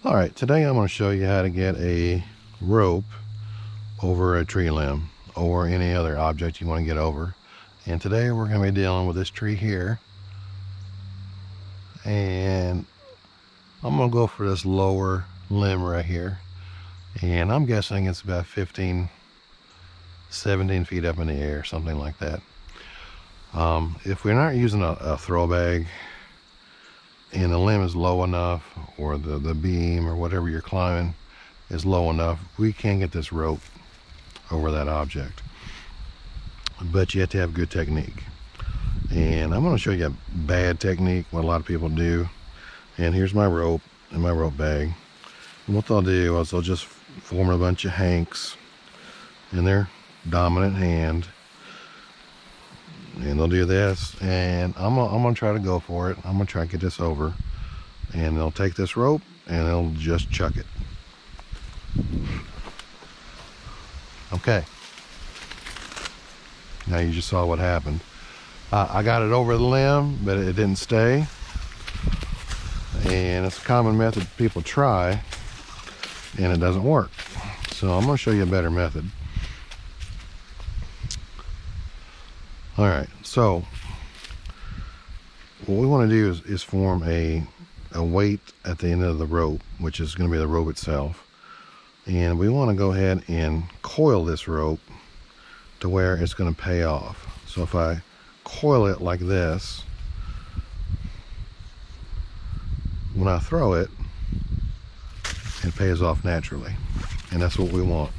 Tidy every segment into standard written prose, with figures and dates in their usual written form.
All right, today I'm going to show you how to get a rope over a tree limb or any other object you want to get over. And today we're going to be dealing with this tree here. And I'm going to go for this lower limb right here. And I'm guessing it's about 15, 17 feet up in the air, something like that. If we're not using a throw bag and the limb is low enough, or the beam or whatever you're climbing is low enough, we can get this rope over that object. But you have to have good technique. And I'm going to show you a bad technique, what a lot of people do. And here's my rope and my rope bag. And what they'll do is they'll just form a bunch of hanks in their dominant hand. And they'll do this, and I'm gonna try to go for it. I'm gonna try to get this over, and they'll take this rope and they'll just chuck it. Okay, now you just saw what happened. I got it over the limb, but it didn't stay, and it's a common method people try, and it doesn't work. So I'm gonna show you a better method. All right, so what we want to do is form a weight at the end of the rope, which is going to be the rope itself. And we want to go ahead and coil this rope to where it's going to pay off. So if I coil it like this, when I throw it, it pays off naturally. And that's what we want.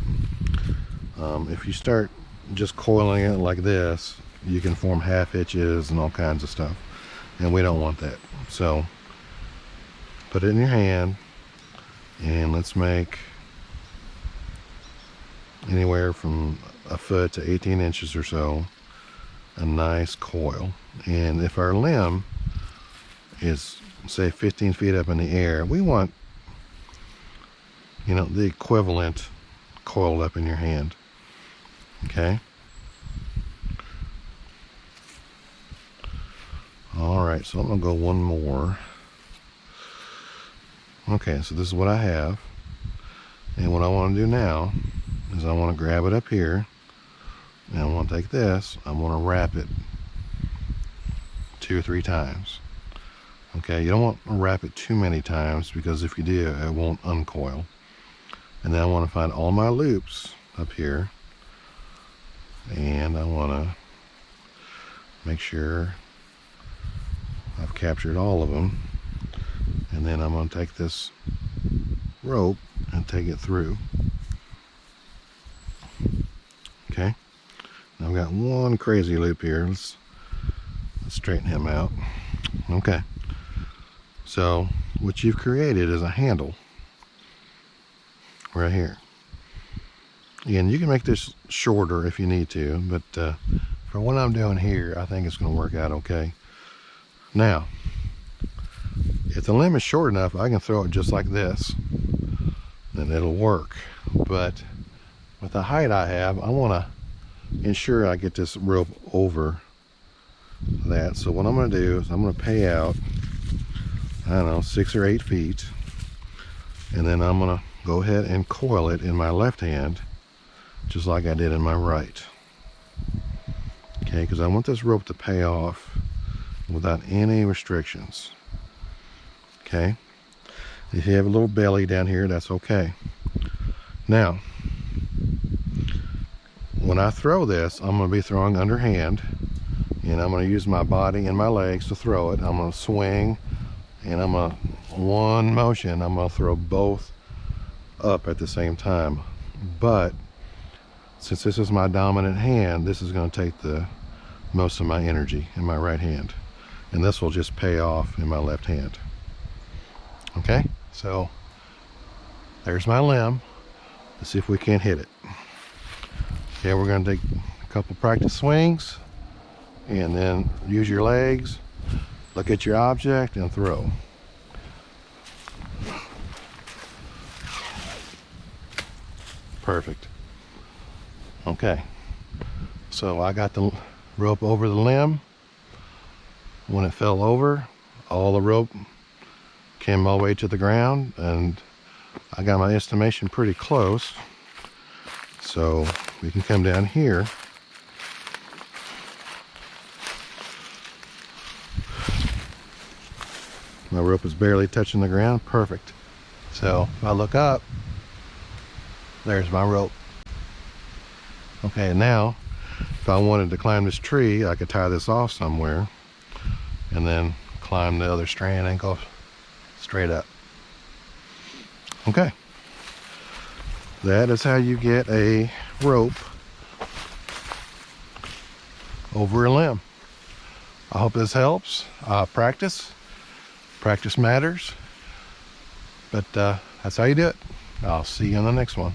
If you start just coiling it like this, you can form half hitches and all kinds of stuff, and we don't want that. So put it in your hand, and let's make anywhere from a foot to 18 inches or so a nice coil. And if our limb is, say, 15 feet up in the air, we want, the equivalent coiled up in your hand. Okay. All right, so I'm gonna go one more. Okay, so this is what I have. And what I want to do now is I want to grab it up here, and I want to take this, I want to wrap it 2 or 3 times. Okay, you don't want to wrap it too many times, because if you do, it won't uncoil. And then I want to find all my loops up here, and I want to make sure I've captured all of them. And then I'm going to take this rope and take it through. Okay, now I've got one crazy loop here. Let's straighten him out. Okay, so what you've created is a handle right here. And you can make this shorter if you need to, but for what I'm doing here, I think it's going to work out okay. Now, if the limb is short enough, I can throw it just like this, and it'll work. But with the height I have, I want to ensure I get this rope over that. So what I'm going to do is I'm going to pay out, I don't know, 6 or 8 feet, and then I'm going to go ahead and coil it in my left hand, just like I did in my right. Okay, because I want this rope to pay off without any restrictions. Okay, if you have a little belly down here, that's okay. Now, when I throw this, I'm going to be throwing underhand, and I'm going to use my body and my legs to throw it. I'm going to swing, and I'm going to, one motion, I'm going to throw both up at the same time. But since this is my dominant hand, this is going to take the most of my energy in my right hand, and this will just pay off in my left hand. Okay, so there's my limb. Let's see if we can't hit it. Okay, we're going to take a couple practice swings, and then use your legs, look at your object, and throw. Perfect. Okay, so I got the rope over the limb. When it fell over, all the rope came all the way to the ground, and I got my estimation pretty close. So we can come down here. My rope is barely touching the ground. Perfect. So if I look up, there's my rope. Okay, now if I wanted to climb this tree, I could tie this off somewhere and then climb the other strand and go straight up. Okay, that is how you get a rope over a limb. I hope this helps. Practice matters, but that's how you do it. I'll see you on the next one.